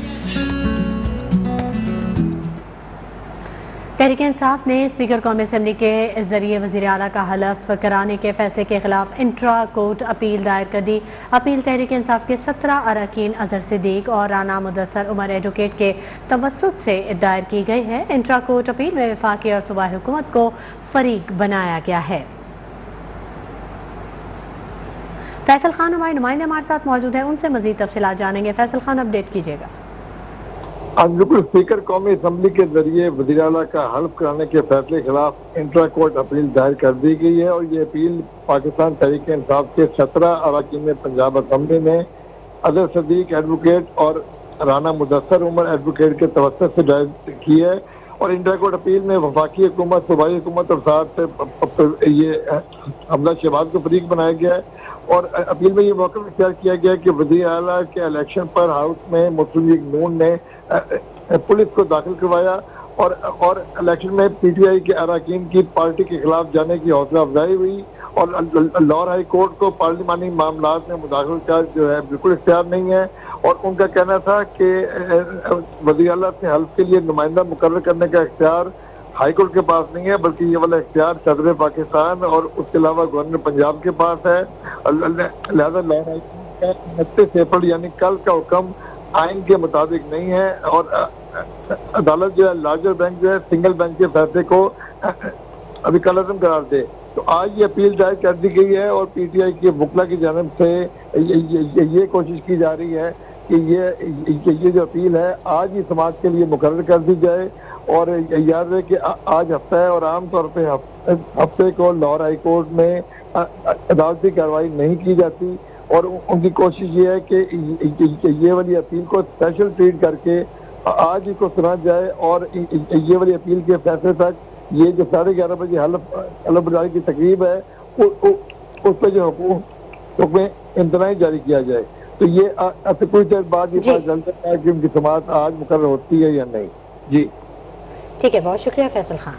तहरीक इंसाफ ने स्पीकर कौमी असम्बली के जरिए वज़ीर आला का हलफ कराने के फैसले के खिलाफ इंट्रा कोर्ट अपील दायर कर दी। अपील तहरीक इंसाफ के 17 अरकान अजहर सिद्दीक और राना मुदस्सर उमर एडवोकेट के तवस्सुत से दायर की गई है। इंट्रा कोर्ट अपील में वफाकी और सूबाई हुकूमत को फरीक बनाया गया है। फैसल खान हमारे नुमाइंदे हमारे साथ मौजूद हैं, उनसे मज़ीद तफसीलात जानेंगे। फैसल खान, अपडेट कीजिएगा। बिल्कुल, स्पीकर कौमी असम्बली के जरिए वज़ीर आला का हल्फ कराने के फैसले के खिलाफ इंट्रा कोर्ट अपील दायर कर दी गई है और ये अपील पाकिस्तान तहरीक इंसाफ के 17 अरकान में पंजाब असम्बली ने अजहर सिद्दीक एडवोकेट और राना मुदस्सर उमर एडवोकेट के तवस्सुत से दायर की है। और इंट्रा कोर्ट अपील में वफाकी हुकूमत, सूबाई हुकूमत और साथ ये हमला शहबाज को फरीक बनाया गया है। और अपील में ये मौका इख्तियार किया गया कि वज़ीर आला के इलेक्शन पर हाउस में मुस्लिम लीग नून ने पुलिस को दाखिल करवाया और इलेक्शन में पीटीआई के अरकान की पार्टी के खिलाफ जाने की हौसला अफजाई हुई और लाहौर हाई कोर्ट को पार्लिमानी मामलात में मुदाखलत का जो है बिल्कुल इख्तियार नहीं है। और उनका कहना था कि वज़ीर आला से हल्फ के लिए नुमाइंदा मुकर्रर करने का इख्तियार हाई कोर्ट के पास नहीं है, बल्कि ये वाला इख्तियार सदर पाकिस्तान और उसके अलावा गवर्नर पंजाब के पास है। लिहाजा लाहौर हाई कोर्ट का 29 अप्रैल यानी कल का हुक्म आइन के मुताबिक नहीं है और अदालत जो है लार्जर बेंच जो है सिंगल बेंच के फैसले को अभी कलअज़म करार दे। तो आज ये अपील दायर कर दी गई है और पीटीआई के वकला की जानिब से ये कोशिश की जा रही है कि ये जो अपील है आज ही समाज के लिए मुकर्रर कर दी जाए। और याद रहे कि आज हफ्ता है और आमतौर पे हफ्ते को लाहौर हाई कोर्ट में अदालती कार्रवाई नहीं की जाती और उनकी कोशिश ये है कि ये वाली अपील को स्पेशल ट्रीट करके आज ही को सुना जाए और ये वाली अपील के फैसले तक ये जो 11:30 बजे हलफ बर्दारी की तकरीब है उस पर जो हुक्म इंतनाई जारी किया जाए। तो ये कुछ देर बाद ये पता चलता है कि उनकी समाअत आज मुकर्रर होती है या नहीं। जी ठीक है, बहुत शुक्रिया फैसल खान।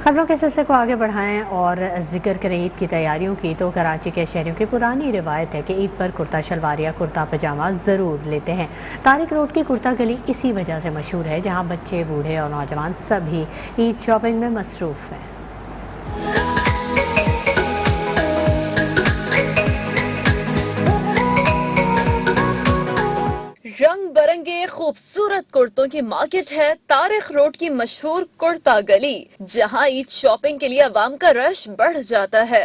खबरों के सिलसिले को आगे बढ़ाएं और जिक्र करें ईद की तैयारियों की। तो कराची के शहरियों की पुरानी रिवायत है कि ईद पर कुर्ता शलवार या कुर्ता पजामा ज़रूर लेते हैं। तारिक रोड की कुर्ता गली इसी वजह से मशहूर है, जहां बच्चे, बूढ़े और नौजवान सभी ईद शॉपिंग में मसरूफ़ हैं। रंग बिरंगे खूबसूरत कुर्तों की मार्केट है तारिक रोड की मशहूर कुर्ता गली, जहां ईद शॉपिंग के लिए अवाम का रश बढ़ जाता है।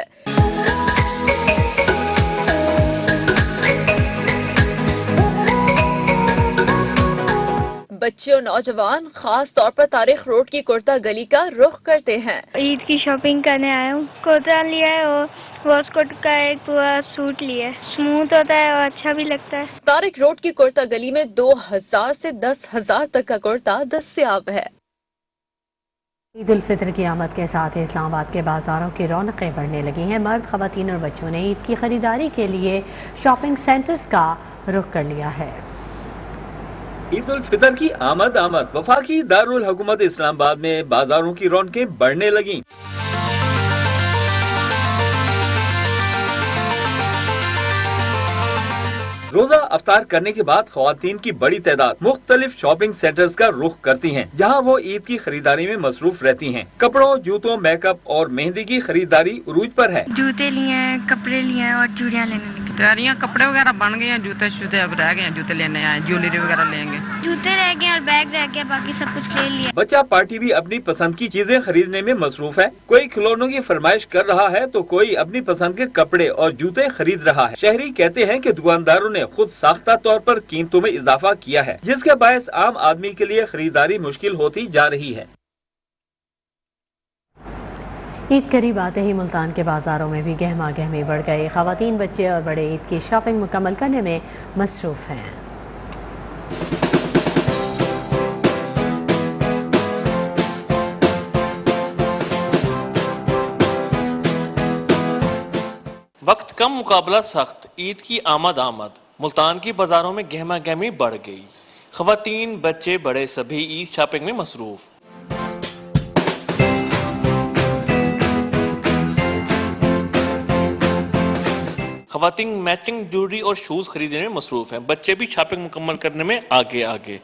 बच्चे और नौजवान खास तौर पर तारिक रोड की कुर्ता गली का रुख करते हैं। ईद की शॉपिंग करने आया हूँ। कुर्ता लिया है और वॉस्कोट का एक पूरा सूट लिया है। स्मूथ होता है और अच्छा भी लगता है। तारिक रोड की कुर्ता गली में 2000 से 10,000 तक का कुर्ता दस्तयाब है। ईद उल फितर की आमद के साथ ही इस्लामाबाद के बाजारों की रौनकें बढ़ने लगी हैं। मर्द, खवातीन और बच्चों ने ईद की खरीदारी के लिए शॉपिंग सेंटर्स का रुख कर लिया है। ईद उल फितर की आमद वफाकी दारुल हुकूमत इस्लामाबाद में बाजारों की रौनकें बढ़ने लगी। रोजा अफ्तार करने के बाद खवातीन की बड़ी तादाद मुख्तलिफ शॉपिंग सेंटर्स का रुख करती हैं, जहां वो ईद की खरीदारी में मसरूफ रहती हैं। कपड़ों, जूतों, मेकअप और मेहंदी की खरीदारी उरूज पर है। जूते लिए हैं, कपड़े लिए हैं और चूड़ियाँ लेने लगे। तैयारियां कपड़े वगैरह बन गए हैं, जूते अब रह गए हैं, जूते लेने आए, ज्वेलरी वगैरह लेंगे। जूते रह गए और बैग रह गया, बाकी सब कुछ ले लिया। बच्चा पार्टी भी अपनी पसंद की चीजें खरीदने में मसरूफ है। कोई खिलौनों की फरमाइश कर रहा है तो कोई अपनी पसंद के कपड़े और जूते खरीद रहा है। शहरी कहते हैं कि दुकानदारों ने खुद साख्ता तौर पर कीमतों में इजाफा किया है, जिसके बायस आम आदमी के लिए खरीदारी मुश्किल होती जा रही है। ईद करीब आते ही मुल्तान के बाजारों में भी गहमा गहमी बढ़ गई। खवातीन, बच्चे और बड़े ईद की शॉपिंग मुकम्मल करने में मसरूफ हैं। वक्त कम मुकाबला सख्त, ईद की आमद मुल्तान की बाजारों में गहमा गहमी बढ़ गई। खवातीन, बच्चे, बड़े सभी ईद शॉपिंग में मसरूफ। खवातीन मैचिंग ज्वेलरी और शूज खरीदने में मसरूफ हैं। बच्चे भी शॉपिंग मुकम्मल करने में आगे।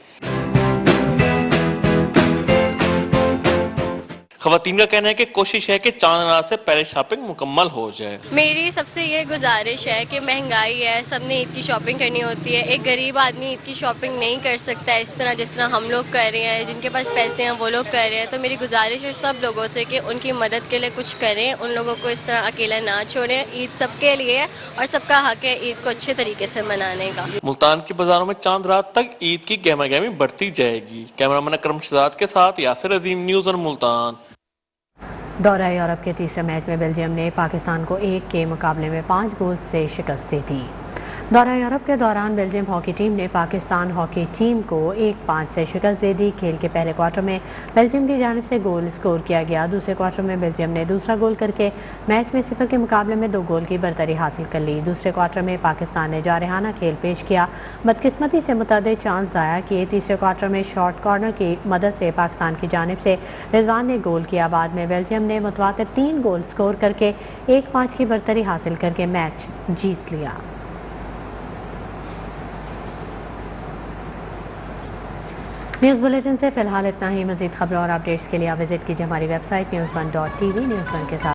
खवातीन का कहना है कि कोशिश है कि चांद रात से पहले शॉपिंग मुकम्मल हो जाए। मेरी सबसे ये गुजारिश है कि महंगाई है, सबने ईद की शॉपिंग करनी होती है। एक गरीब आदमी ईद की शॉपिंग नहीं कर सकता इस तरह जिस तरह हम लोग कर रहे हैं, जिनके पास पैसे हैं वो लोग कर रहे हैं। तो मेरी गुजारिश है सब लोगों से कि उनकी मदद के लिए कुछ करें, उन लोगों को इस तरह अकेला ना छोड़ें। ईद सबके लिए है और सबका हक है ईद को अच्छे तरीके से मनाने का। मुल्तान की बाजारों में चांद रात तक ईद की गहमा गहमी बढ़ती जाएगी। कैमरामैन अकरम शहजाद के साथ यासिर अजीम, न्यूज़ ऑन मुल्तान। दौरा यूरोप के तीसरे मैच में बेल्जियम ने पाकिस्तान को 1 के मुकाबले में 5 गोल से शिकस्त दी थी। दौरा यूरोप के दौरान बेल्जियम हॉकी टीम ने पाकिस्तान हॉकी टीम को 1-5 से शिकस्त दे दी। खेल के पहले क्वार्टर में बेल्जियम की जानिब से गोल स्कोर किया गया। दूसरे क्वार्टर में बेल्जियम ने दूसरा गोल करके मैच में 0 के मुकाबले में 2 गोल की बरतरी हासिल कर ली। दूसरे क्वार्टर में पाकिस्तान ने जारहाना खेल पेश किया, बदकिस्मती से मुतअद्दिद चांस ज़ाया किए। तीसरे क्वार्टर में शॉर्ट कॉर्नर की मदद से पाकिस्तान की जानिब से रिजवान ने गोल किया। बाद में बेल्जियम ने मुतवातिर 3 गोल स्कोर करके 1-5 की बरतरी हासिल करके मैच जीत लिया। न्यूज़ बुलेटिन से फिलहाल इतना ही। मज़ीद खबरों और अपडेट्स के लिए आप विजिट कीजिए हमारी वेबसाइट news1.tv। न्यूज़ 1 के साथ